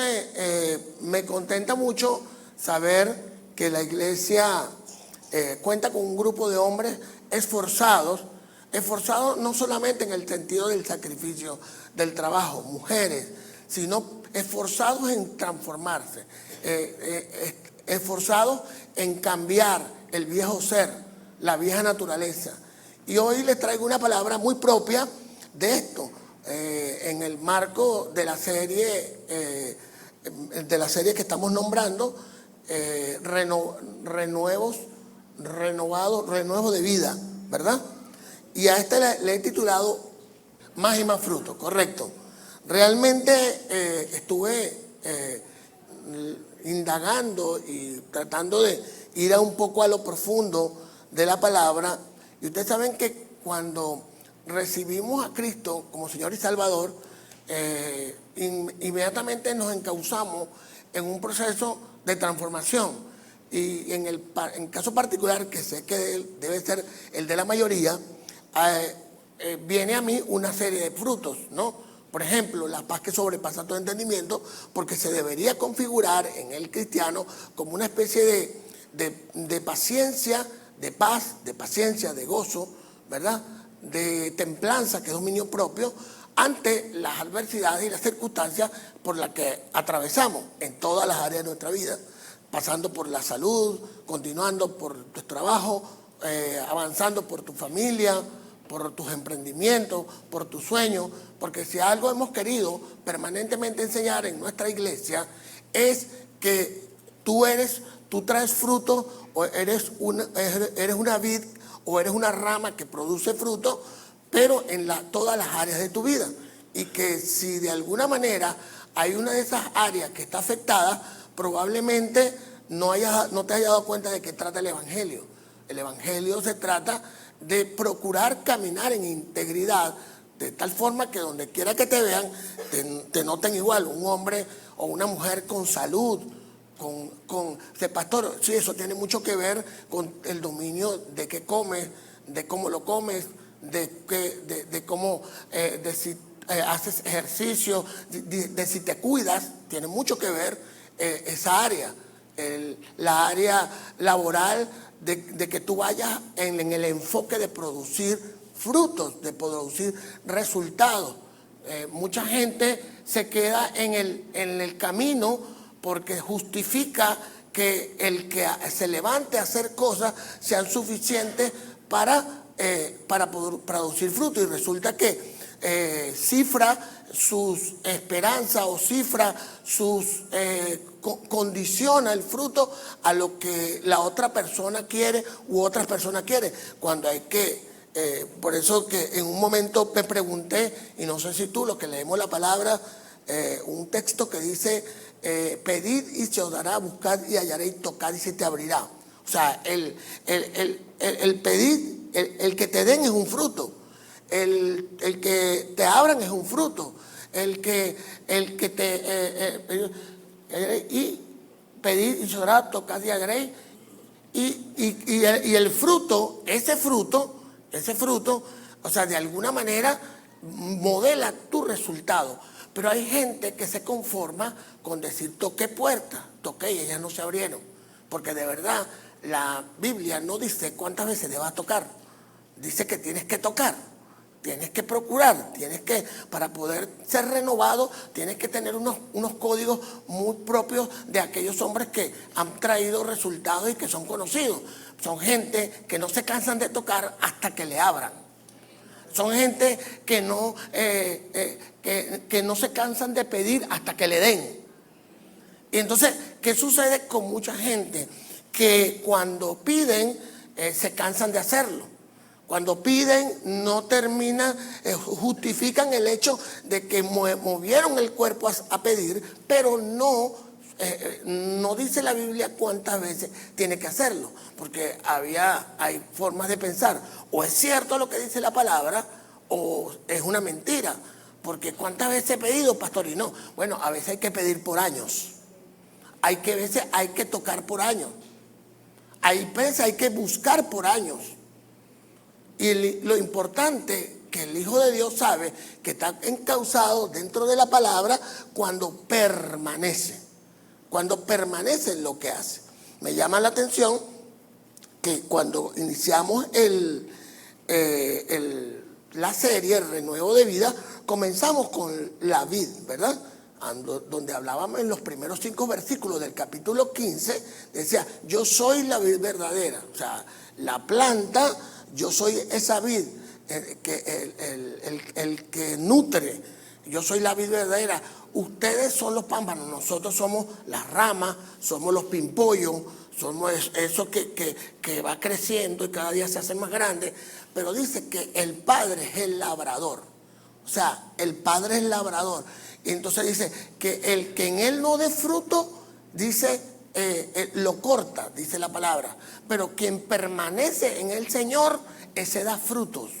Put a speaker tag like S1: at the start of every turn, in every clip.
S1: Entonces, me contenta mucho saber que la iglesia cuenta con un grupo de hombres esforzados no solamente en el sentido del sacrificio, del trabajo, mujeres, sino esforzados en transformarse, esforzados en cambiar el viejo ser, la vieja naturaleza. Y hoy les traigo una palabra muy propia de esto, en el marco de la serie que estamos nombrando, renuevos de vida, ¿verdad? Y a este le he titulado Más y más frutos, correcto. Realmente estuve indagando y tratando de ir un poco a lo profundo de la palabra. Y ustedes saben que cuando recibimos a Cristo como Señor y Salvador, inmediatamente nos encauzamos en un proceso de transformación. Y en el caso particular, que sé que debe ser el de la mayoría, viene a mí una serie de frutos, ¿no? Por ejemplo, la paz que sobrepasa todo entendimiento, porque se debería configurar en el cristiano como una especie de paciencia, de paz, de paciencia, de gozo, ¿verdad? De templanza, que es dominio propio, ante las adversidades y las circunstancias por las que atravesamos en todas las áreas de nuestra vida, pasando por la salud, continuando por tu trabajo, avanzando por tu familia, por tus emprendimientos, por tus sueños, porque si algo hemos querido permanentemente enseñar en nuestra iglesia es que tú traes fruto, o eres una vid o eres una rama que produce fruto, pero en todas las áreas de tu vida. Y que si de alguna manera hay una de esas áreas que está afectada, probablemente no te hayas dado cuenta de qué trata el Evangelio. El Evangelio se trata de procurar caminar en integridad, de tal forma que donde quiera que te vean, te noten igual, un hombre o una mujer con salud, pastor, sí, eso tiene mucho que ver con el dominio de qué comes, de cómo lo comes, de cómo, de si haces ejercicio, de si te cuidas, tiene mucho que ver esa área, la área laboral, de que tú vayas en el enfoque de producir frutos, de producir resultados. Mucha gente se queda en el camino porque justifica que el que se levante a hacer cosas sean suficientes para poder producir frutos, y resulta que cifra sus esperanzas o condiciona el fruto a lo que la otra persona quiere u otras personas quieren, cuando hay que, por eso que en un momento me pregunté, y no sé si tú, los que leemos la palabra, un texto que dice, pedid y se os dará, buscad y hallaréis, tocad y se te abrirá. O sea, el pedir, el que te den es un fruto, el que te abran es un fruto, el que y pedir y se os dará, tocad y hallaréis, y el fruto, ese fruto, o sea, de alguna manera modela tu resultado. Pero hay gente que se conforma con decir toqué puertas, toqué y ellas no se abrieron, porque de verdad la Biblia no dice cuántas veces debas tocar, dice que tienes que tocar, tienes que procurar, para poder ser renovado, tienes que tener unos códigos muy propios de aquellos hombres que han traído resultados y que son conocidos. Son gente que no se cansan de tocar hasta que le abran. Son gente que no se cansan de pedir hasta que le den. Y entonces, ¿qué sucede con mucha gente? Que cuando piden, se cansan de hacerlo. Cuando piden, no terminan, justifican el hecho de que movieron el cuerpo a pedir, pero no dice la Biblia cuántas veces tiene que hacerlo, porque hay formas de pensar, o es cierto lo que dice la palabra, o es una mentira, porque cuántas veces he pedido, pastor, y no. Bueno, a veces hay que pedir por años, a veces hay que tocar por años, hay veces hay que buscar por años, y lo importante que el Hijo de Dios sabe que está encauzado dentro de la palabra cuando permanece en lo que hace. Me llama la atención que cuando iniciamos la serie, el renuevo de vida, comenzamos con la vid, ¿verdad? Donde hablábamos en los primeros 5 versículos del capítulo 15, decía, yo soy la vid verdadera, o sea, la planta, yo soy esa vid, el que nutre, yo soy la vid verdadera, ustedes son los pámpanos, nosotros somos las ramas, somos los pimpollos, somos eso que va creciendo y cada día se hace más grande, pero dice que el Padre es el labrador, o sea, el Padre es el labrador. Y entonces dice que el que en él no dé fruto, dice, lo corta, dice la palabra. Pero quien permanece en el Señor, ese da frutos,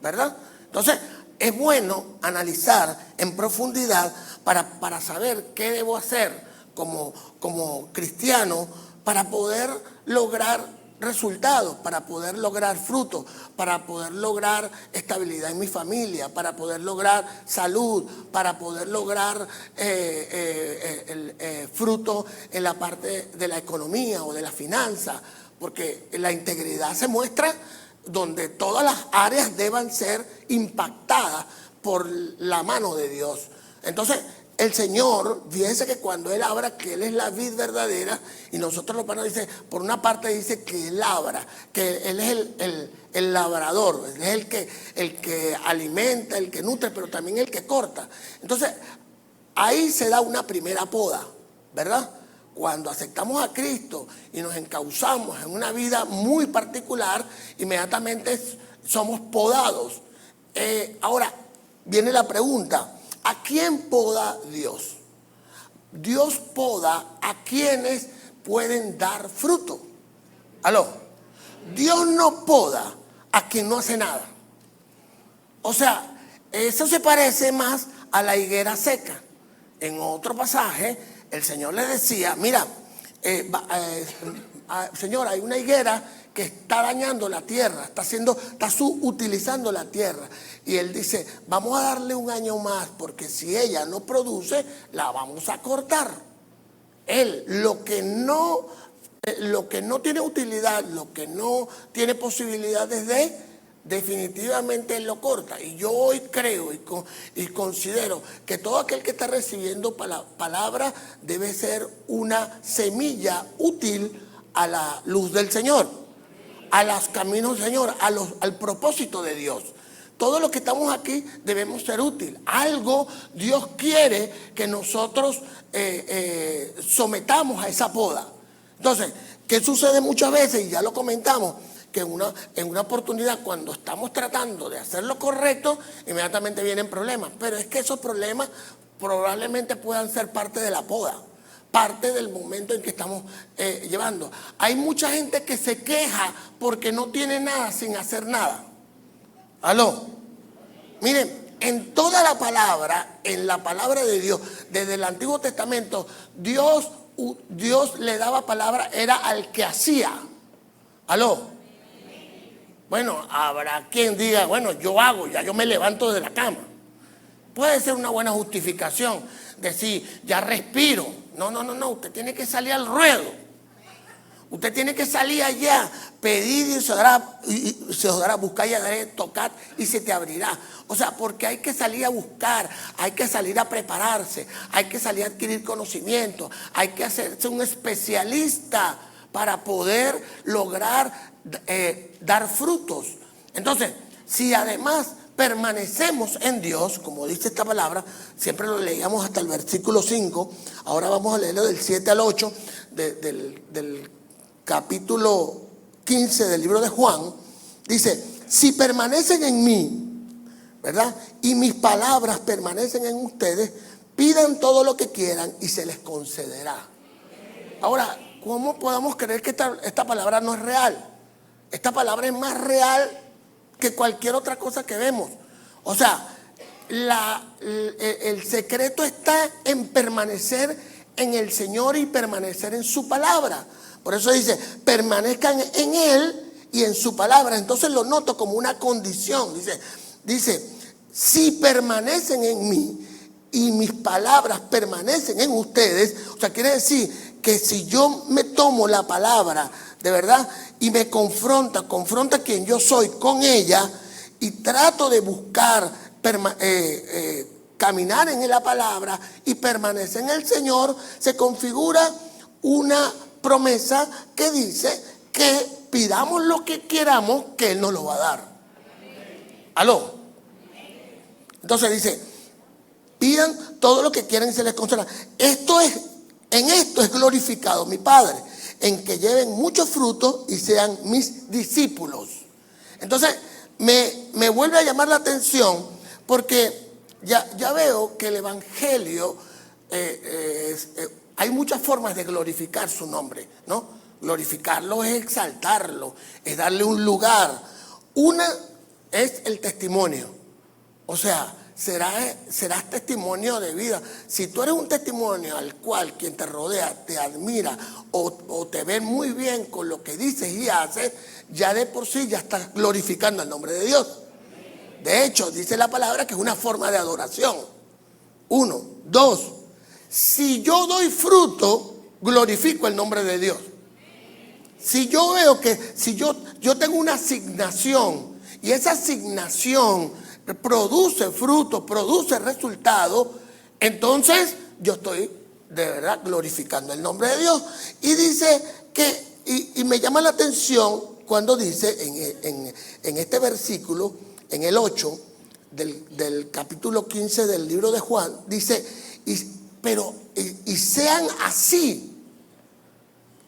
S1: ¿verdad? Entonces, es bueno analizar en profundidad para saber qué debo hacer como cristiano para poder lograr resultados, para poder lograr frutos, para poder lograr estabilidad en mi familia, para poder lograr salud, para poder lograr fruto en la parte de la economía o de la finanza, porque la integridad se muestra donde todas las áreas deban ser impactadas por la mano de Dios. Entonces, el Señor, fíjense que cuando Él habla que Él es la vid verdadera, y nosotros los panos dice, por una parte dice que Él labra, que Él es el labrador, Él es el que alimenta, el que nutre, pero también el que corta. Entonces, ahí se da una primera poda, ¿verdad? Cuando aceptamos a Cristo y nos encauzamos en una vida muy particular, inmediatamente somos podados. Ahora, viene la pregunta, ¿a quién poda Dios? Dios poda a quienes pueden dar fruto. ¿Aló? Dios no poda a quien no hace nada. O sea, eso se parece más a la higuera seca. En otro pasaje, el Señor le decía, mira, Señor, hay una higuera que está dañando la tierra, está subutilizando la tierra. Y Él dice, vamos a darle un año más, porque si ella no produce, la vamos a cortar. Él, lo que no tiene utilidad, lo que no tiene posibilidades definitivamente Él lo corta. Y yo hoy creo y considero que todo aquel que está recibiendo palabra debe ser una semilla útil a la luz del Señor, a los caminos del Señor, al propósito de Dios. Todos los que estamos aquí debemos ser útil. Algo Dios quiere que nosotros sometamos a esa poda. Entonces, ¿qué sucede muchas veces? Y ya lo comentamos, que en una oportunidad cuando estamos tratando de hacer lo correcto, inmediatamente vienen problemas. Pero es que esos problemas probablemente puedan ser parte de la poda, parte del momento en que estamos llevando. Hay mucha gente que se queja porque no tiene nada sin hacer nada. ¿Aló? Miren, en toda la palabra, en la palabra de Dios, desde el Antiguo Testamento, Dios le daba palabra, era al que hacía. ¿Aló? Bueno, habrá quien diga, bueno, yo hago, ya yo me levanto de la cama. Puede ser una buena justificación, decir, ya respiro. No, usted tiene que salir al ruedo. Usted tiene que salir allá, pedir y se os dará, buscar y daré, tocar y se te abrirá. O sea, porque hay que salir a buscar, hay que salir a prepararse, hay que salir a adquirir conocimiento, hay que hacerse un especialista para poder lograr dar frutos. Entonces, si además permanecemos en Dios, como dice esta palabra, siempre lo leíamos hasta el versículo 5, ahora vamos a leerlo del 7 al 8 del capítulo 15 del libro de Juan. Dice, si permanecen en mí, ¿verdad? Y mis palabras permanecen en ustedes, pidan todo lo que quieran y se les concederá. Ahora, ¿cómo podemos creer que esta palabra no es real? Esta palabra es más real que cualquier otra cosa que vemos. O sea, el secreto está en permanecer en el Señor y permanecer en su palabra. Por eso dice, permanezcan en Él y en su palabra. Entonces lo noto como una condición. Dice, dice, si permanecen en mí y mis palabras permanecen en ustedes, o sea, quiere decir que si yo me tomo la palabra de verdad y me confronta quien yo soy con ella y trato de buscar caminar en la palabra y permanecer en el Señor, se configura una promesa que dice que pidamos lo que queramos, que Él nos lo va a dar. ¿Aló? Entonces dice, pidan todo lo que quieran y se les concederá. En esto es glorificado mi Padre, en que lleven mucho fruto y sean mis discípulos. Entonces me vuelve a llamar la atención porque ya veo que el Evangelio, hay muchas formas de glorificar su nombre, ¿no? Glorificarlo es exaltarlo, es darle un lugar. Una es el testimonio, o sea, serás testimonio de vida. Si tú eres un testimonio al cual quien te rodea te admira o te ve muy bien con lo que dices y haces, ya de por sí ya estás glorificando el nombre de Dios. De hecho, dice la palabra que es una forma de adoración. 1, 2, si yo doy fruto, glorifico el nombre de Dios. Si yo veo que si yo tengo una asignación y esa asignación produce fruto, produce resultado, entonces yo estoy de verdad glorificando el nombre de Dios. Y dice que, y me llama la atención cuando dice en este versículo, en el 8 del capítulo 15 del libro de Juan, dice, y sean así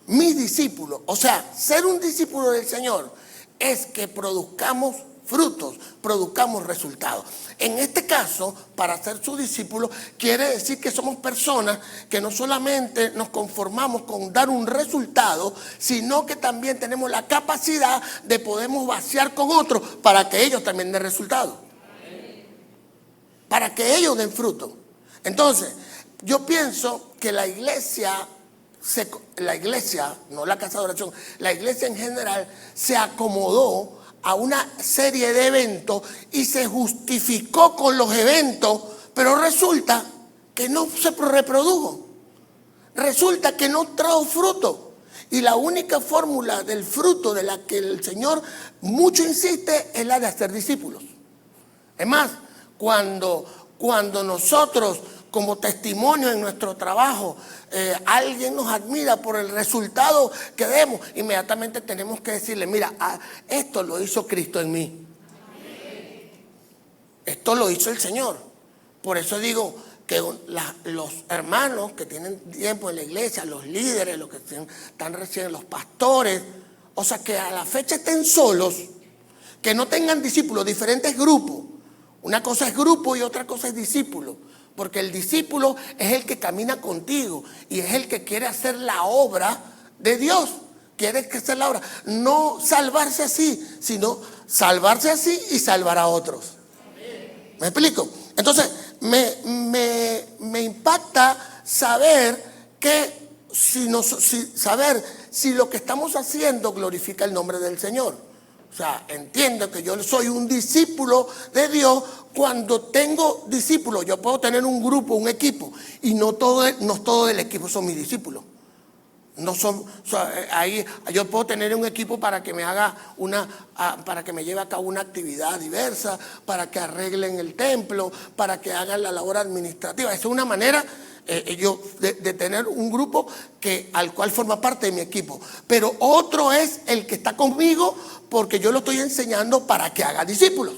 S1: mis discípulos. O sea, ser un discípulo del Señor es que produzcamos frutos, produzcamos resultados. En este caso, para ser su discípulo, quiere decir que somos personas que no solamente nos conformamos con dar un resultado, sino que también tenemos la capacidad de podernos vaciar con otros para que ellos también den resultados. Para que ellos den fruto. Entonces, yo pienso que la iglesia, no la casa de oración, la iglesia en general se acomodó a una serie de eventos y se justificó con los eventos, pero resulta que no se reprodujo, resulta que no trajo fruto. Y la única fórmula del fruto de la que el Señor mucho insiste es la de hacer discípulos. Es más, cuando nosotros como testimonio en nuestro trabajo, alguien nos admira por el resultado que demos, inmediatamente tenemos que decirle, mira, esto lo hizo Cristo en mí. Esto lo hizo el Señor. Por eso digo que los hermanos que tienen tiempo en la iglesia, los líderes, los que están recién, los pastores, o sea, que a la fecha estén solos, que no tengan discípulos, diferentes grupos. Una cosa es grupo y otra cosa es discípulo. Porque el discípulo es el que camina contigo y es el que quiere hacer la obra de Dios. Quiere hacer la obra. No salvarse así, sino salvarse así y salvar a otros. ¿Me explico? Entonces, me impacta saber saber si lo que estamos haciendo glorifica el nombre del Señor. O sea, entiendo que yo soy un discípulo de Dios. Cuando tengo discípulos, yo puedo tener un grupo, un equipo, y no todo el equipo son mis discípulos. No son, ahí yo puedo tener un equipo para que me para que me lleve a cabo una actividad diversa, para que arreglen el templo, para que hagan la labor administrativa. Esa es una manera de tener un grupo al cual forma parte de mi equipo. Pero otro es el que está conmigo porque yo lo estoy enseñando para que haga discípulos.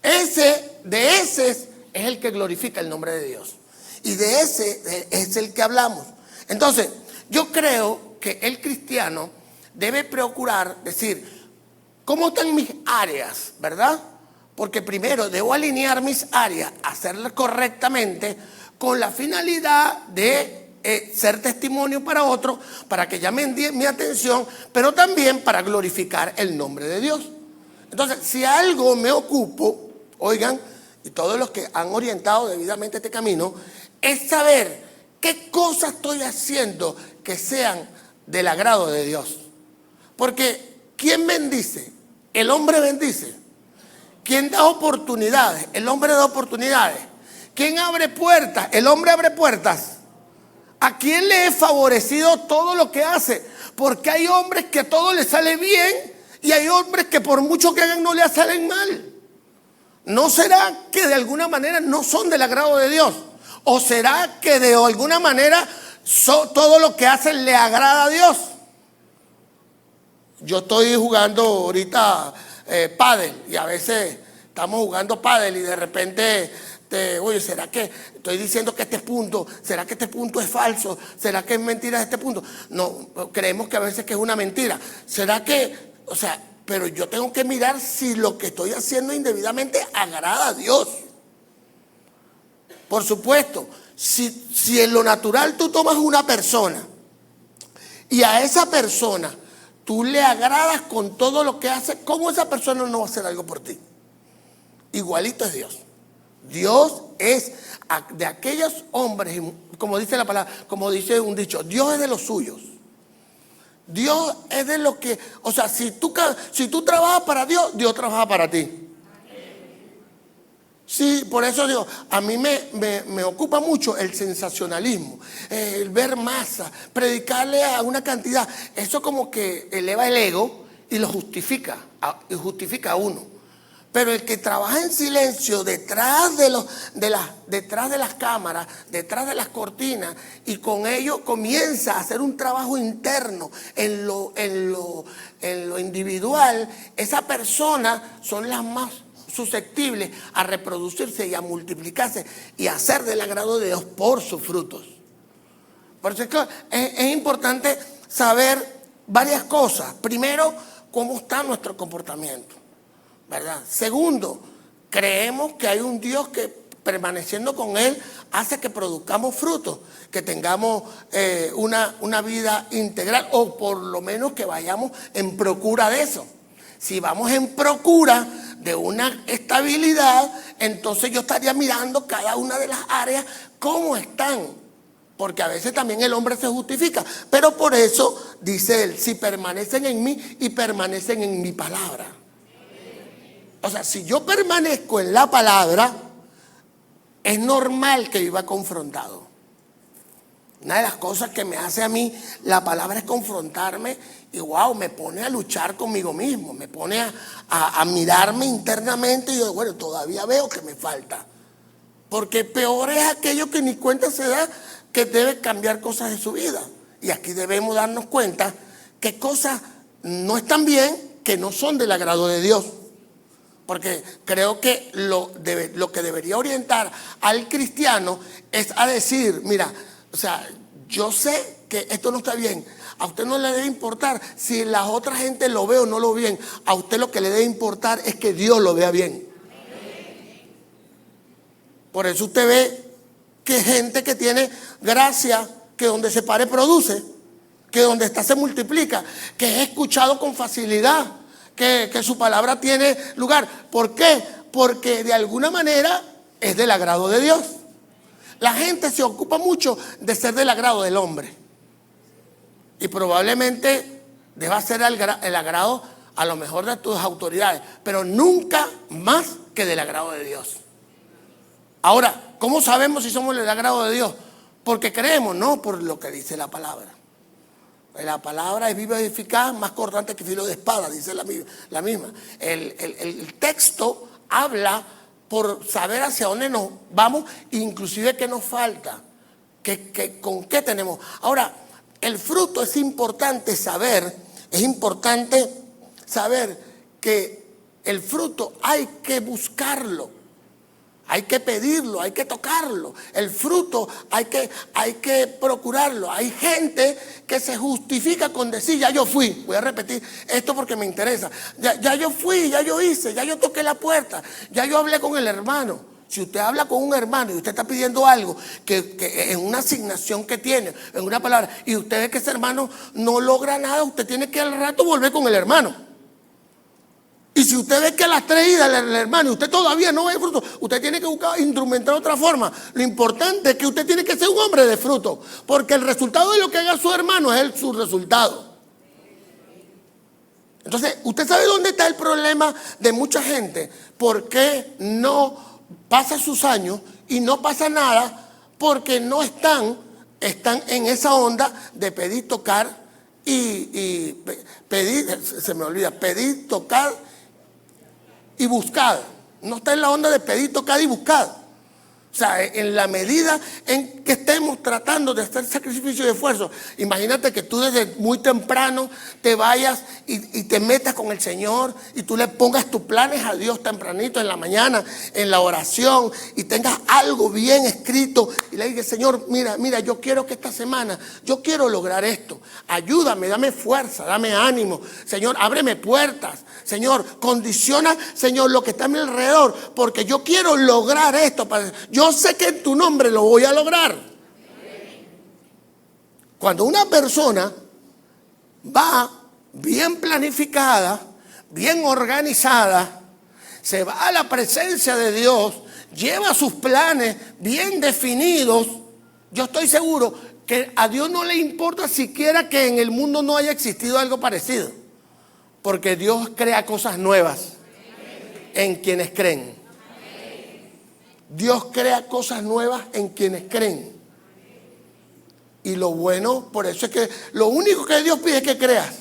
S1: Ese es el que glorifica el nombre de Dios. Y de ese es el que hablamos. Entonces, yo creo que el cristiano debe procurar decir, ¿cómo están mis áreas? ¿Verdad? Porque primero debo alinear mis áreas, hacerlas correctamente, con la finalidad de ser testimonio para otros, para que llamen mi atención, pero también para glorificar el nombre de Dios. Entonces, si algo me ocupo, oigan, y todos los que han orientado debidamente este camino, es saber qué cosas estoy haciendo que sean del agrado de Dios. Porque ¿quién bendice? El hombre bendice. ¿Quién da oportunidades? El hombre da oportunidades. ¿Quién abre puertas? El hombre abre puertas. ¿A quién le es favorecido todo lo que hace? Porque hay hombres que todo les sale bien y hay hombres que por mucho que hagan no le salen mal. ¿No será que de alguna manera no son del agrado de Dios? ¿O será que de alguna manera todo lo que hacen le agrada a Dios? Yo estoy jugando ahorita pádel y a veces estamos jugando pádel y de repente, oye, ¿será que estoy diciendo que este punto, será que este punto es falso? ¿Será que es mentira este punto? No, creemos que a veces que es una mentira. ¿Será que, o sea, pero yo tengo que mirar si lo que estoy haciendo indebidamente agrada a Dios? Por supuesto, si en lo natural tú tomas una persona y a esa persona tú le agradas con todo lo que hace, ¿cómo esa persona no va a hacer algo por ti? Igualito es Dios. Dios es de aquellos hombres, como dice la palabra, como dice un dicho, Dios es de los suyos. Dios es de los que, o sea, si tú trabajas para Dios, Dios trabaja para ti. Sí, por eso digo, a mí me ocupa mucho el sensacionalismo, el ver masa, predicarle a una cantidad. Eso como que eleva el ego y lo justifica a uno. Pero el que trabaja en silencio detrás de las cámaras, detrás de las cortinas, y con ello comienza a hacer un trabajo interno en lo individual, esa persona son las más susceptibles a reproducirse y a multiplicarse y a hacer del agrado de Dios por sus frutos. Por eso es importante saber varias cosas. Primero, cómo está nuestro comportamiento, ¿verdad? Segundo, creemos que hay un Dios que permaneciendo con Él hace que produzcamos frutos, que tengamos una vida integral, o por lo menos que vayamos en procura de eso. Si vamos en procura de una estabilidad, entonces yo estaría mirando cada una de las áreas cómo están. Porque a veces también el hombre se justifica. Pero por eso dice él, si permanecen en mí y permanecen en mi palabra. O sea, si yo permanezco en la palabra, es normal que viva confrontado. Una de las cosas que me hace a mí la palabra es confrontarme y me pone a luchar conmigo mismo, me pone a mirarme internamente y yo, bueno, todavía veo que me falta. Porque peor es aquello que ni cuenta se da que debe cambiar cosas de su vida. Y aquí debemos darnos cuenta que cosas no están bien, que no son del agrado de Dios. Porque creo que lo que debería orientar al cristiano es a decir, mira, o sea, yo sé que esto no está bien. A usted no le debe importar si la otra gente lo ve o no lo ve bien. A usted lo que le debe importar es que Dios lo vea bien. Por eso usted ve que gente que tiene gracia, que donde se pare produce, que donde está se multiplica, que es escuchado con facilidad, que su palabra tiene lugar. ¿Por qué? Porque de alguna manera es del agrado de Dios. La gente se ocupa mucho de ser del agrado del hombre. Y probablemente deba ser el agrado a lo mejor de tus autoridades, pero nunca más que del agrado de Dios. Ahora, ¿cómo sabemos si somos del agrado de Dios? Porque creemos, no por lo que dice la palabra. La palabra es viva y eficaz, más cortante que filo de espada, dice la misma. El texto habla por saber hacia dónde nos vamos, inclusive qué nos falta, con qué tenemos. Ahora, el fruto es importante saber que el fruto hay que buscarlo, hay que pedirlo, hay que tocarlo. El fruto hay que procurarlo. Hay gente que se justifica con decir, ya yo fui. Voy a repetir esto porque me interesa. Ya yo fui, ya yo hice, ya yo toqué la puerta, ya yo hablé con el hermano. Si usted habla con un hermano y usted está pidiendo algo que en una asignación que tiene, en una palabra, y usted ve que ese hermano no logra nada, usted tiene que al rato volver con el hermano. Y si usted ve que a las 3 idas el hermano y usted todavía no ve fruto, usted tiene que buscar instrumentar otra forma. Lo importante es que usted tiene que ser un hombre de fruto, porque el resultado de lo que haga su hermano es su resultado. Entonces, ¿usted sabe dónde está el problema de mucha gente? ¿Por qué no pasa sus años y no pasa nada? Porque no están en esa onda de pedir, tocar y pedir, se me olvida, pedir, tocar y buscar. No está en la onda de pedir, tocar y buscar. O sea, en la medida en que estemos tratando de hacer sacrificio y esfuerzo, imagínate que tú desde muy temprano te vayas y te metas con el Señor y tú le pongas tus planes a Dios tempranito en la mañana, en la oración, y tengas algo bien escrito y le digas: Señor, mira, yo quiero que esta semana, yo quiero lograr esto. Ayúdame, dame fuerza, dame ánimo. Señor, ábreme puertas. Señor, condiciona, Señor, lo que está a mi alrededor, porque yo quiero lograr esto. Yo sé que en tu nombre lo voy a lograr. Cuando una persona va bien planificada, bien organizada, se va a la presencia de Dios, lleva sus planes bien definidos, yo estoy seguro que a Dios no le importa siquiera que en el mundo no haya existido algo parecido, porque Dios crea cosas nuevas en quienes creen. Dios crea cosas nuevas en quienes creen. Y lo bueno, por eso es que lo único que Dios pide es que creas.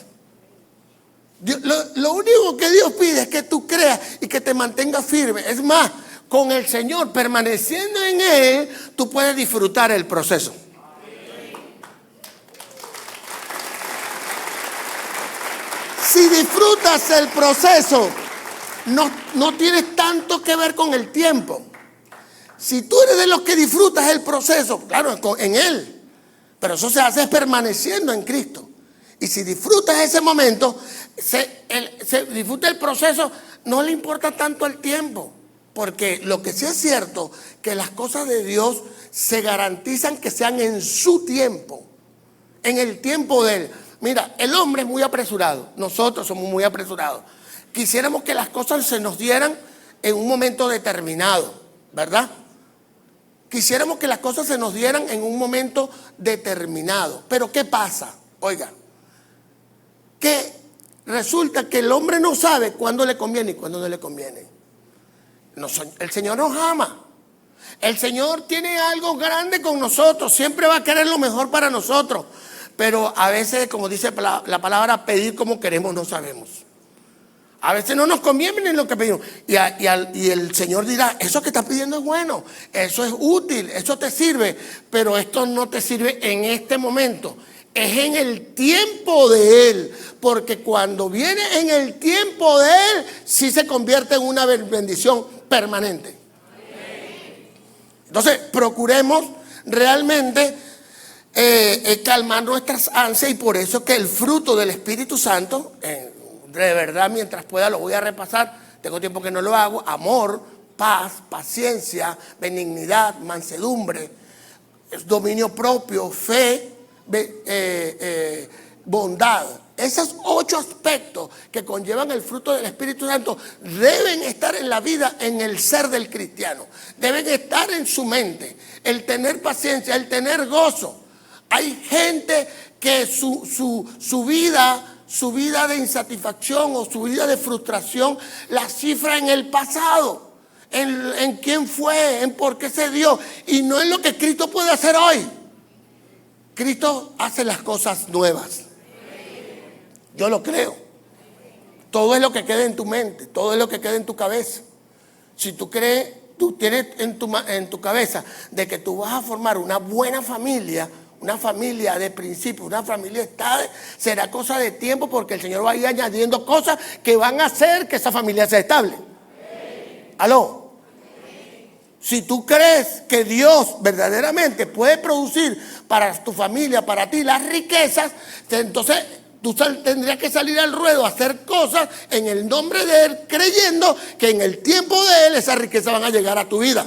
S1: Lo único que Dios pide es que tú creas y que te mantengas firme. Es más, con el Señor, permaneciendo en Él, tú puedes disfrutar el proceso. Si disfrutas el proceso, no tienes tanto que ver con el tiempo. Si tú eres de los que disfrutas el proceso, claro, en Él, pero eso se hace permaneciendo en Cristo. Y si disfrutas ese momento, se disfruta el proceso, no le importa tanto el tiempo. Porque lo que sí es cierto, que las cosas de Dios se garantizan que sean en su tiempo, en el tiempo de Él. Mira, el hombre es muy apresurado, nosotros somos muy apresurados. Quisiéramos que las cosas se nos dieran en un momento determinado, ¿verdad? Quisiéramos que las cosas se nos dieran en un momento determinado. Pero ¿qué pasa? Oiga, que resulta que el hombre no sabe cuándo le conviene y cuándo no le conviene. El Señor nos ama. El Señor tiene algo grande con nosotros. Siempre va a querer lo mejor para nosotros. Pero a veces, como dice la palabra, pedir como queremos no sabemos. A veces no nos conviene lo que pedimos. Y el Señor dirá: eso que estás pidiendo es bueno, eso es útil, eso te sirve, pero esto no te sirve en este momento. Es en el tiempo de Él, porque cuando viene en el tiempo de Él, sí se convierte en una bendición permanente. Entonces, procuremos realmente calmar nuestras ansias, y por eso que el fruto del Espíritu Santo, de verdad, mientras pueda lo voy a repasar, tengo tiempo que no lo hago: amor, paz, paciencia, benignidad, mansedumbre, dominio propio, fe, bondad. Esos 8 aspectos que conllevan el fruto del Espíritu Santo deben estar en la vida, en el ser del cristiano. Deben estar en su mente. El tener paciencia, el tener gozo. Hay gente que su vida de insatisfacción o su vida de frustración la cifra en el pasado, en quién fue, en por qué se dio, y no en lo que Cristo puede hacer hoy. Cristo hace las cosas nuevas. Yo lo creo. Todo es lo que queda en tu mente, todo es lo que queda en tu cabeza. Si tú crees, tú tienes en tu cabeza de que tú vas a formar una buena familia, una familia de principio, una familia estable, será cosa de tiempo, porque el Señor va a ir añadiendo cosas que van a hacer que esa familia sea estable. ¿Aló? Si tú crees que Dios verdaderamente puede producir para tu familia, para ti, las riquezas, entonces tú tendrías que salir al ruedo a hacer cosas en el nombre de Él, creyendo que en el tiempo de Él esas riquezas van a llegar a tu vida.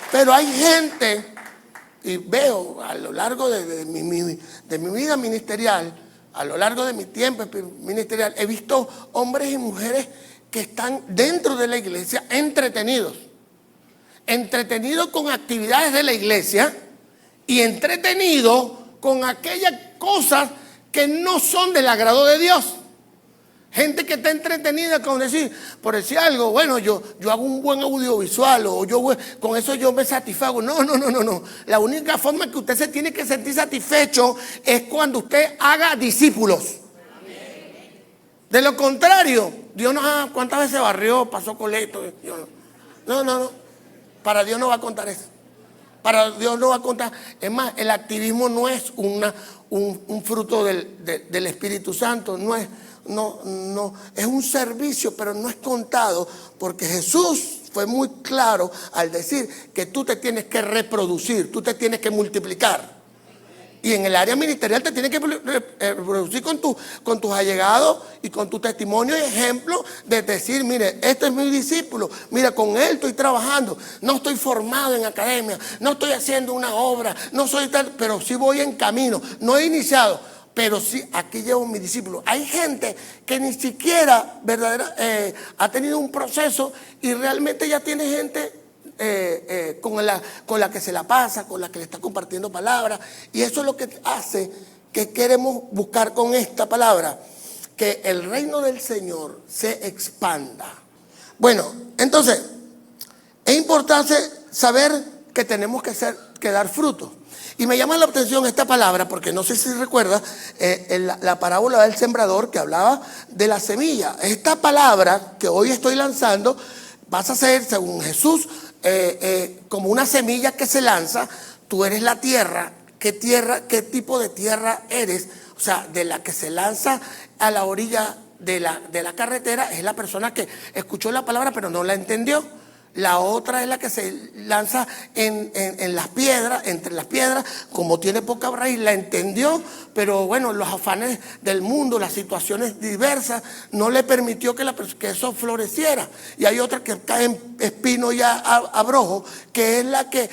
S1: Pero hay gente, y veo a lo largo de mi vida ministerial, a lo largo de mi tiempo ministerial, he visto hombres y mujeres que están dentro de la iglesia entretenidos con actividades de la iglesia, y entretenido con aquellas cosas que no son del agrado de Dios. Gente que está entretenida con decir, por decir algo, bueno, yo hago un buen audiovisual o con eso yo me satisfago. No. La única forma que usted se tiene que sentir satisfecho es cuando usted haga discípulos. De lo contrario, Dios no, ¿cuántas veces barrió, pasó colecto? No. Para Dios no va a contar eso. Para Dios no va a contar. Es más, el activismo no es un fruto del Espíritu Santo, no, es un servicio, pero no es contado, porque Jesús fue muy claro al decir que tú te tienes que reproducir, tú te tienes que multiplicar. Y en el área ministerial te tienes que reproducir con tus allegados y con tu testimonio y ejemplo de decir, mire, este es mi discípulo, mira, con él estoy trabajando, no estoy formado en academia, no estoy haciendo una obra, no soy tal, pero sí voy en camino, no he iniciado, pero sí, aquí llevo mi discípulo. Hay gente que ni siquiera ha tenido un proceso y realmente ya tiene gente con la que se la pasa, con la que le está compartiendo palabras, y eso es lo que hace que queremos buscar con esta palabra, que el reino del Señor se expanda. Bueno, entonces es importante saber que tenemos que dar frutos. Y me llama la atención esta palabra porque no sé si recuerda la parábola del sembrador que hablaba de la semilla. Esta palabra que hoy estoy lanzando vas a ser, según Jesús, como una semilla que se lanza. Tú eres la tierra. ¿Qué tipo de tierra eres? O sea, de la que se lanza a la orilla de la carretera es la persona que escuchó la palabra pero no la entendió. La otra es la que se lanza en las piedras, entre las piedras, como tiene poca raíz, la entendió, pero bueno, los afanes del mundo, las situaciones diversas, no le permitió que eso floreciera. Y hay otra que cae en espino y abrojo, que es la que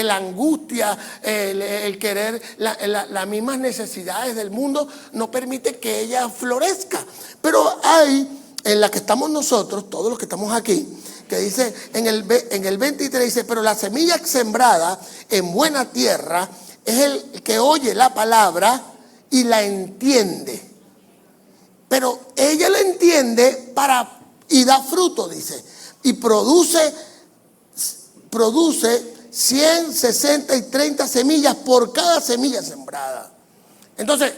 S1: la angustia, el querer, las mismas necesidades del mundo no permite que ella florezca. Pero hay, en la que estamos nosotros, todos los que estamos aquí, que dice en el 23, dice, pero la semilla sembrada en buena tierra es el que oye la palabra y la entiende. Pero ella la entiende y da fruto, dice, y produce 100, 60 y 30 semillas por cada semilla sembrada. Entonces,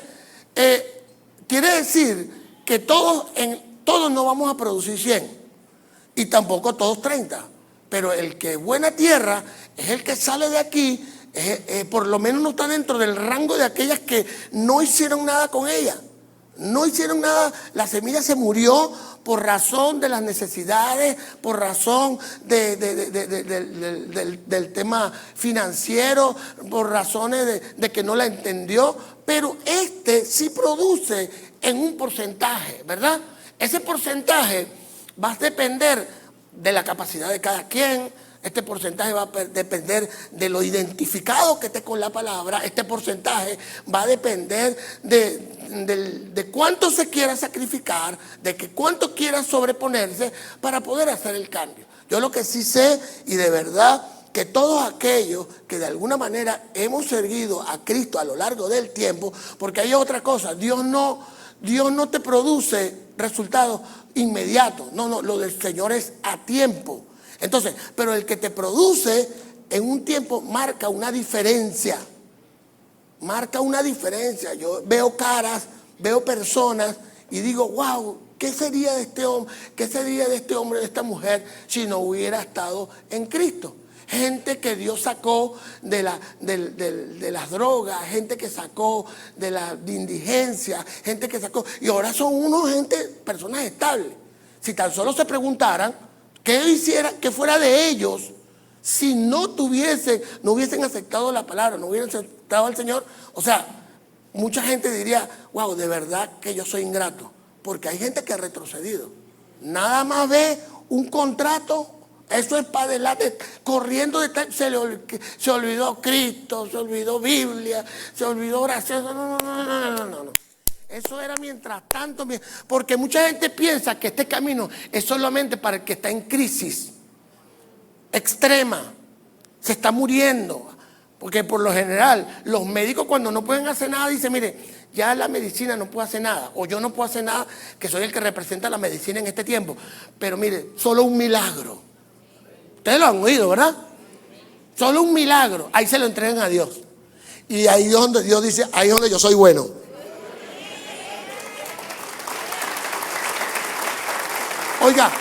S1: quiere decir que todos no vamos a producir 100. Y tampoco todos 30, pero el que es buena tierra es el que sale de aquí, por lo menos no está dentro del rango de aquellas que no hicieron nada con ella. No hicieron nada, la semilla se murió por razón de las necesidades, por razón del tema financiero, por razones de que no la entendió, pero sí produce en un porcentaje, ¿verdad? Ese porcentaje va a depender de la capacidad de cada quien. Este porcentaje va a depender de lo identificado que esté con la palabra. Este porcentaje va a depender de cuánto se quiera sacrificar, de que cuánto quiera sobreponerse para poder hacer el cambio. Yo lo que sí sé, y de verdad, que todos aquellos que de alguna manera hemos servido a Cristo a lo largo del tiempo, porque hay otra cosa, Dios no te produce resultados inmediatos. No, lo del Señor es a tiempo. Entonces, pero el que te produce en un tiempo marca una diferencia. Marca una diferencia. Yo veo caras, veo personas y digo, wow, ¿qué sería de este hombre? ¿Qué sería de este hombre, de esta mujer, si no hubiera estado en Cristo? Gente que Dios sacó de las drogas, gente que sacó de la indigencia, gente que sacó, y ahora son personas estables. Si tan solo se preguntaran qué fuera de ellos si no hubiesen aceptado la palabra, no hubieran aceptado al Señor. O sea, mucha gente diría, wow, de verdad que yo soy ingrato, porque hay gente que ha retrocedido. Nada más ve un contrato. Eso es para adelante, corriendo se olvidó Cristo, se olvidó Biblia, se olvidó oración. No. Eso era mientras tanto, porque mucha gente piensa que este camino es solamente para el que está en crisis extrema, se está muriendo. Porque por lo general, los médicos cuando no pueden hacer nada dicen, mire, ya la medicina no puede hacer nada, o yo no puedo hacer nada, que soy el que representa la medicina en este tiempo. Pero mire, solo un milagro. Ustedes lo han oído, ¿verdad? Solo un milagro. Ahí se lo entregan a Dios. Y ahí es donde Dios dice, ahí es donde yo soy bueno. Oiga,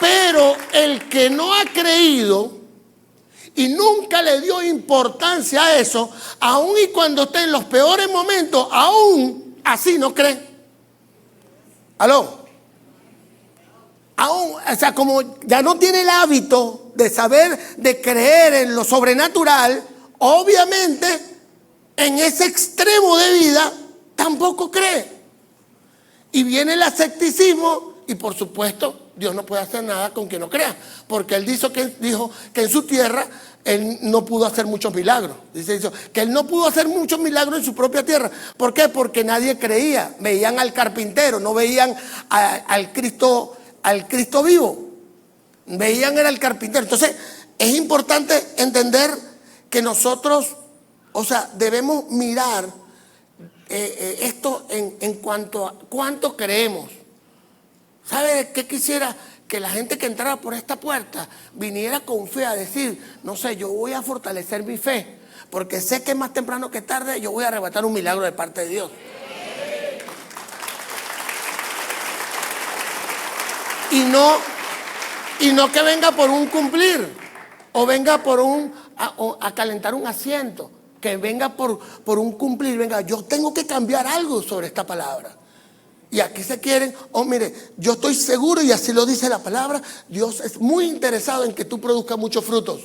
S1: pero el que no ha creído y nunca le dio importancia a eso, aun y cuando esté en los peores momentos, aún así no cree. ¿Aló? Aún, o sea, como ya no tiene el hábito de saber, de creer en lo sobrenatural, obviamente en ese extremo de vida tampoco cree. Y viene el ascepticismo y por supuesto Dios no puede hacer nada con quien no crea, porque Él dijo que en su tierra Él no pudo hacer muchos milagros. Dice que Él no pudo hacer muchos milagros en su propia tierra. ¿Por qué? Porque nadie creía. Veían al carpintero, no veían al Cristo vivo. Veían era el carpintero. Entonces es importante entender que nosotros, o sea, debemos mirar esto en cuanto a cuánto creemos. ¿Sabe qué quisiera? Que la gente que entrara por esta puerta viniera con fe a decir, no sé, yo voy a fortalecer mi fe, porque sé que más temprano que tarde yo voy a arrebatar un milagro de parte de Dios. Y no que venga por un cumplir, o venga por a calentar un asiento, que venga por un cumplir, venga, yo tengo que cambiar algo sobre esta palabra. Y aquí se quieren, mire, yo estoy seguro, y así lo dice la palabra, Dios es muy interesado en que tú produzcas muchos frutos.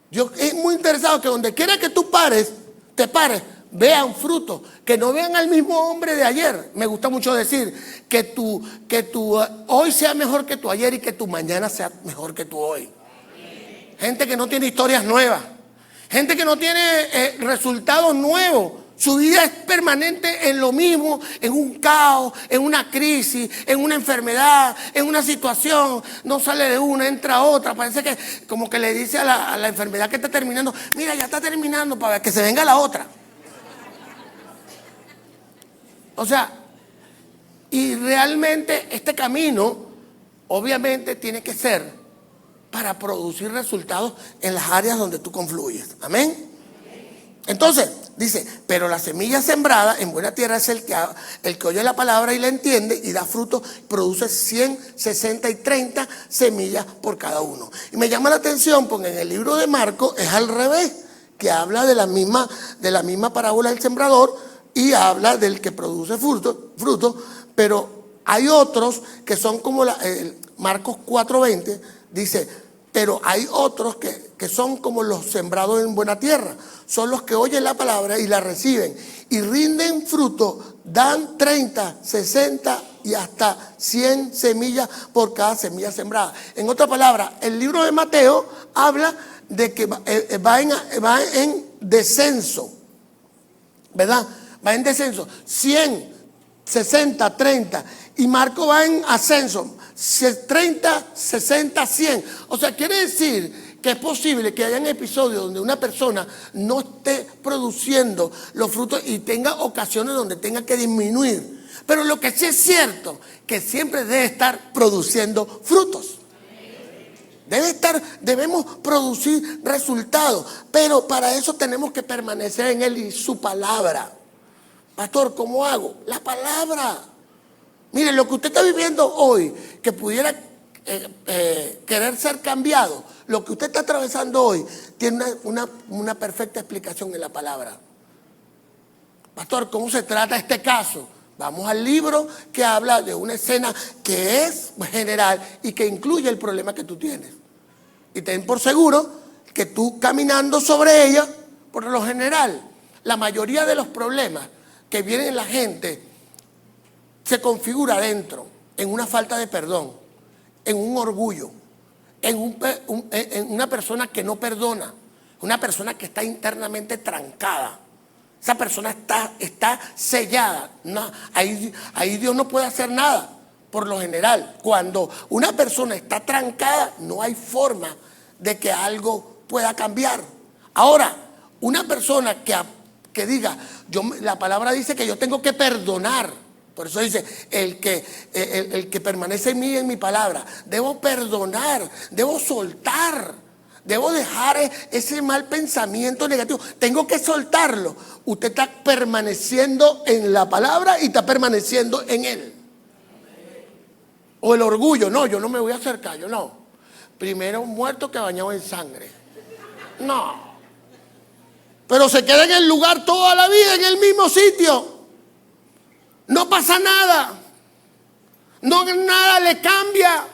S1: Dios es muy interesado que donde quiera que tú te pares, vean frutos, que no vean al mismo hombre de ayer. Me gusta mucho decir que tu hoy sea mejor que tu ayer y que tu mañana sea mejor que tu hoy. Gente que no tiene historias nuevas, gente que no tiene resultados nuevos. Su vida es permanente en lo mismo, en un caos, en una crisis, en una enfermedad, en una situación. No sale de una, entra a otra. Parece que como que le dice a la enfermedad que está terminando, mira, ya está terminando, para que se venga la otra. O sea, y realmente este camino obviamente tiene que ser para producir resultados en las áreas donde tú confluyes. Amén. Entonces, dice, pero la semilla sembrada en buena tierra es el que oye la palabra y la entiende y da fruto, produce 100, 60 y 30 semillas por cada uno. Y me llama la atención porque en el libro de Marcos es al revés, que habla de la misma parábola del sembrador y habla del que produce fruto, pero hay otros que son como Marcos 4:20, dice, pero hay otros que son como los sembrados en buena tierra. Son los que oyen la palabra y la reciben. Y rinden fruto, dan 30, 60 y hasta 100 semillas por cada semilla sembrada. En otras palabras, el libro de Mateo habla de que va en descenso. ¿Verdad? Va en descenso. 100, 60, 30. Y Marco va en ascenso. 30, 60, 100. O sea, quiere decir que es posible que hayan episodios donde una persona no esté produciendo los frutos y tenga ocasiones donde tenga que disminuir. Pero lo que sí es cierto, que siempre debe estar produciendo frutos. Debemos producir resultados, pero para eso tenemos que permanecer en Él y su palabra. Pastor, ¿cómo hago? La palabra. Mire, lo que usted está viviendo hoy, que pudiera querer ser cambiado, lo que usted está atravesando hoy, tiene una perfecta explicación en la palabra. Pastor, ¿cómo se trata este caso? Vamos al libro que habla de una escena que es general y que incluye el problema que tú tienes. Y ten por seguro que tú caminando sobre ella, por lo general, la mayoría de los problemas que vienen en la gente se configura dentro, en una falta de perdón, en un orgullo, en una persona que no perdona, una persona que está internamente trancada. Esa persona está sellada. No, ahí Dios no puede hacer nada, por lo general, cuando una persona está trancada, no hay forma de que algo pueda cambiar. Ahora, una persona que diga, la palabra dice que yo tengo que perdonar. Por eso dice, el que permanece en mí y en mi palabra, debo perdonar, debo soltar. Debo dejar ese mal pensamiento negativo. Tengo que soltarlo. Usted está permaneciendo en la palabra y está permaneciendo en él. O el orgullo. No, yo no me voy a acercar. Yo no. Primero muerto que bañado en sangre. No. Pero se queda en el lugar toda la vida, en el mismo sitio. No pasa nada. No, nada le cambia.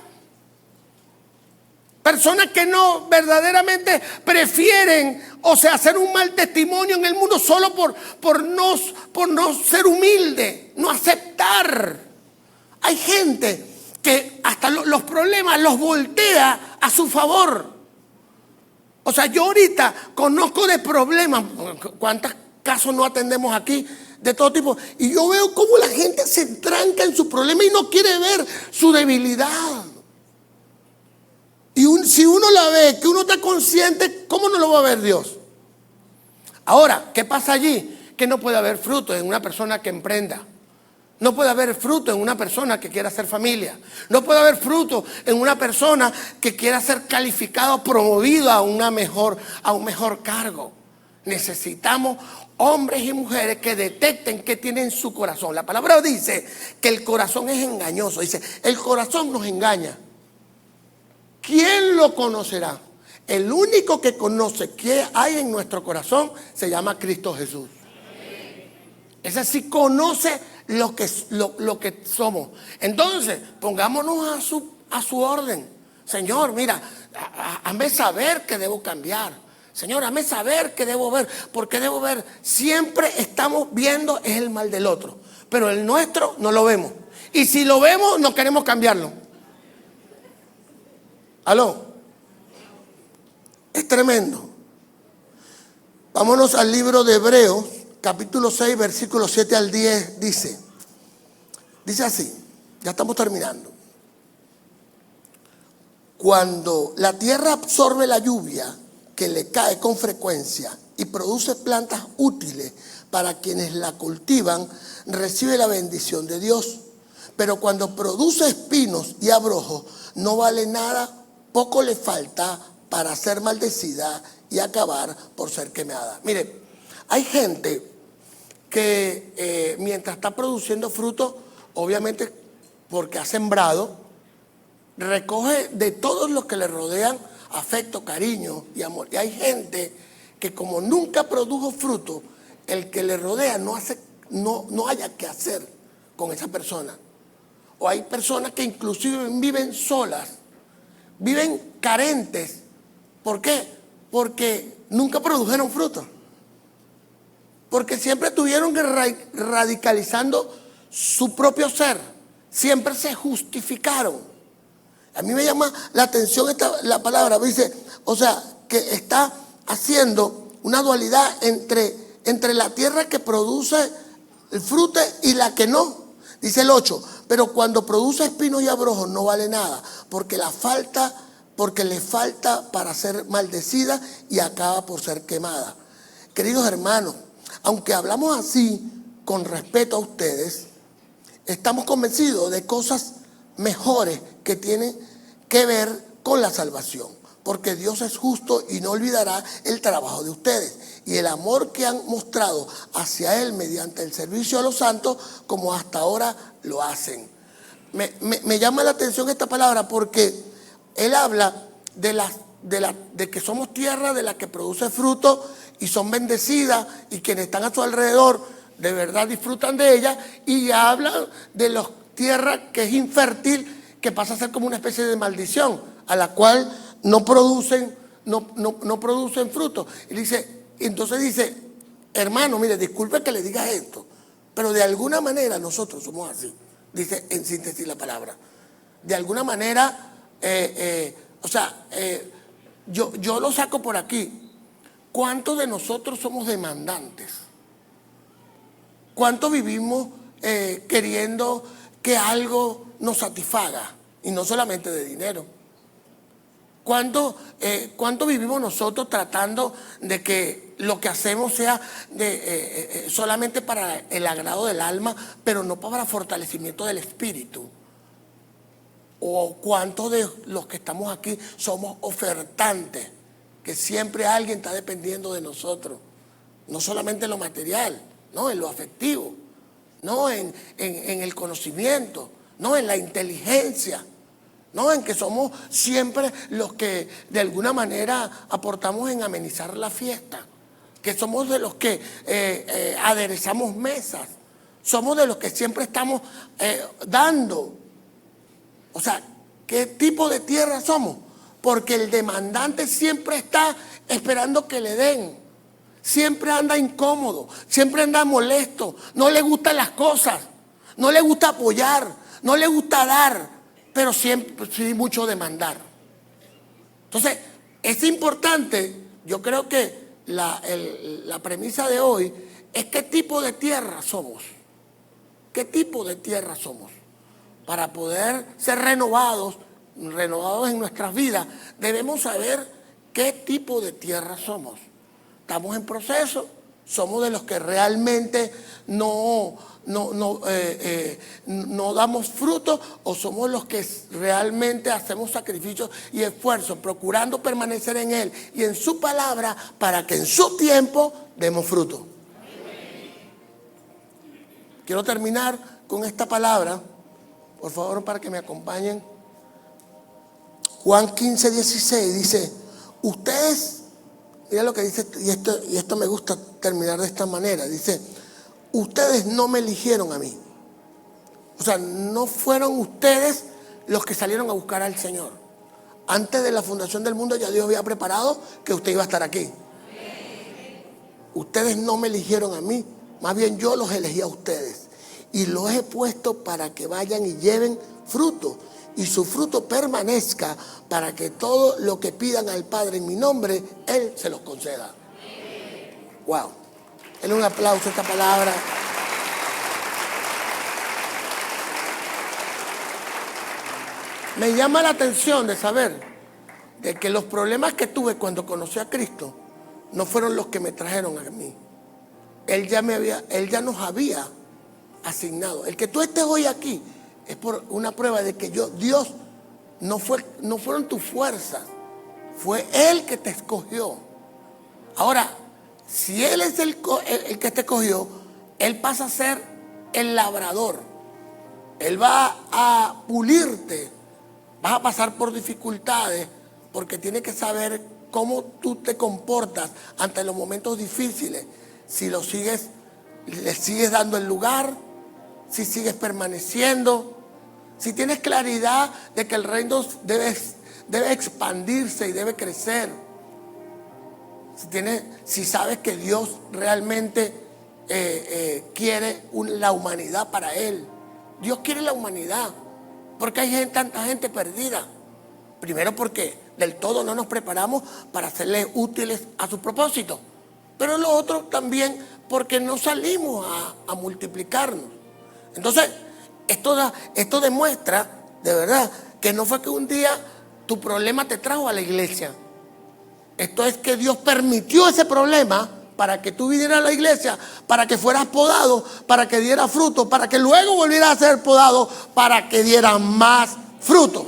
S1: Personas que no verdaderamente prefieren, o sea, hacer un mal testimonio en el mundo solo por no ser humilde, no aceptar. Hay gente que hasta los problemas los voltea a su favor. O sea, yo ahorita conozco de problemas, ¿cuántos casos no atendemos aquí? De todo tipo. Y yo veo cómo la gente se tranca en su problema y no quiere ver su debilidad. Y si uno la ve, que uno está consciente, ¿cómo no lo va a ver Dios? Ahora, ¿qué pasa allí? Que no puede haber fruto en una persona que emprenda. No puede haber fruto en una persona que quiera hacer familia. No puede haber fruto en una persona que quiera ser calificado, promovido a un mejor cargo. Necesitamos hombres y mujeres que detecten qué tienen en su corazón. La palabra dice que el corazón es engañoso. Dice, el corazón nos engaña. ¿Quién lo conocerá? El único que conoce qué hay en nuestro corazón se llama Cristo Jesús. Ese sí conoce lo que somos. Entonces, pongámonos a su orden. Señor, mira, hazme saber que debo cambiar. Señor, hazme saber que debo ver. Porque debo ver. Siempre estamos viendo es el mal del otro. Pero el nuestro no lo vemos. Y si lo vemos, no queremos cambiarlo. ¿Aló? Es tremendo. Vámonos al libro de Hebreos, capítulo 6, versículos 7 al 10, dice así, ya estamos terminando. Cuando la tierra absorbe la lluvia que le cae con frecuencia y produce plantas útiles para quienes la cultivan, recibe la bendición de Dios. Pero cuando produce espinos y abrojos, no vale nada. Poco le falta para ser maldecida y acabar por ser quemada. Mire, hay gente que mientras está produciendo fruto, obviamente porque ha sembrado, recoge de todos los que le rodean afecto, cariño y amor. Y hay gente que como nunca produjo fruto, el que le rodea no haya que hacer con esa persona. O hay personas que inclusive viven solas. Viven carentes. ¿Por qué? Porque nunca produjeron fruto. Porque siempre estuvieron radicalizando su propio ser. Siempre se justificaron. A mí me llama la atención la palabra. Dice, o sea, que está haciendo una dualidad entre la tierra que produce el fruto y la que no. Dice el 8, pero cuando produce espinos y abrojos no vale nada, porque le falta para ser maldecida y acaba por ser quemada. Queridos hermanos, aunque hablamos así con respeto a ustedes, estamos convencidos de cosas mejores que tienen que ver con la salvación, porque Dios es justo y no olvidará el trabajo de ustedes y el amor que han mostrado hacia Él mediante el servicio a los santos, como hasta ahora lo hacen. Me llama la atención esta palabra porque Él habla de que somos tierra de la que produce fruto y son bendecidas, y quienes están a su alrededor de verdad disfrutan de ella, y habla de la tierra que es infértil, que pasa a ser como una especie de maldición, a la cual no producen fruto. Y entonces dice, hermano, mire, disculpe que le diga esto, pero de alguna manera nosotros somos así, dice en síntesis la palabra. De alguna manera, yo lo saco por aquí. ¿Cuántos de nosotros somos demandantes? ¿Cuántos vivimos queriendo que algo nos satisfaga, y no solamente de dinero. ¿Cuánto vivimos nosotros tratando de que lo que hacemos sea solamente para el agrado del alma, pero no para fortalecimiento del espíritu? ¿O cuántos de los que estamos aquí somos ofertantes, que siempre alguien está dependiendo de nosotros? No solamente en lo material, no, en lo afectivo, no en el conocimiento, no en la inteligencia, no en que somos siempre los que de alguna manera aportamos en amenizar la fiesta, que somos de los que aderezamos mesas, somos de los que siempre estamos dando. O sea, ¿qué tipo de tierra somos? Porque el demandante siempre está esperando que le den. Siempre anda incómodo, siempre anda molesto, no le gustan las cosas, no le gusta apoyar, no le gusta dar, pero siempre sí mucho demandar. Entonces, es importante, yo creo que la premisa de hoy es qué tipo de tierra somos. ¿Qué tipo de tierra somos? Para poder ser renovados en nuestras vidas, debemos saber qué tipo de tierra somos. Estamos en proceso, somos de los que realmente no damos fruto, o somos los que realmente hacemos sacrificios y esfuerzos procurando permanecer en Él y en su palabra para que en su tiempo demos fruto. Quiero terminar con esta palabra, por favor, para que me acompañen. Juan 15:16 dice: ustedes, mira lo que dice, y esto me gusta terminar de esta manera, dice: ustedes no me eligieron a mí. O sea, no fueron ustedes los que salieron a buscar al Señor. Antes de la fundación del mundo ya Dios había preparado que usted iba a estar aquí. Ustedes no me eligieron a mí, más bien yo los elegí a ustedes. Y los he puesto para que vayan y lleven fruto, y su fruto permanezca, para que todo lo que pidan al Padre en mi nombre, Él se los conceda. Wow. Denle un aplauso a esta palabra. Me llama la atención de saber de que los problemas que tuve cuando conocí a Cristo no fueron los que me trajeron a mí. Él ya nos había asignado. El que tú estés hoy aquí es por una prueba de que Dios no fueron tus fuerzas, fue Él que te escogió. Ahora, si Él es el que te escogió, Él pasa a ser el labrador. Él va a pulirte, vas a pasar por dificultades, porque tiene que saber cómo tú te comportas ante los momentos difíciles. Si le sigues dando el lugar, si sigues permaneciendo, si tienes claridad de que el reino debe expandirse y debe crecer, si sabes que Dios realmente quiere la humanidad para Él. Dios quiere la humanidad, porque hay tanta gente perdida. Primero porque del todo no nos preparamos para serles útiles a su propósito, pero lo otro también porque no salimos a multiplicarnos. Entonces, esto demuestra de verdad que no fue que un día tu problema te trajo a la iglesia. Esto es que Dios permitió ese problema para que tú vinieras a la iglesia, para que fueras podado, para que dieras fruto, para que luego volvieras a ser podado, para que dieras más fruto.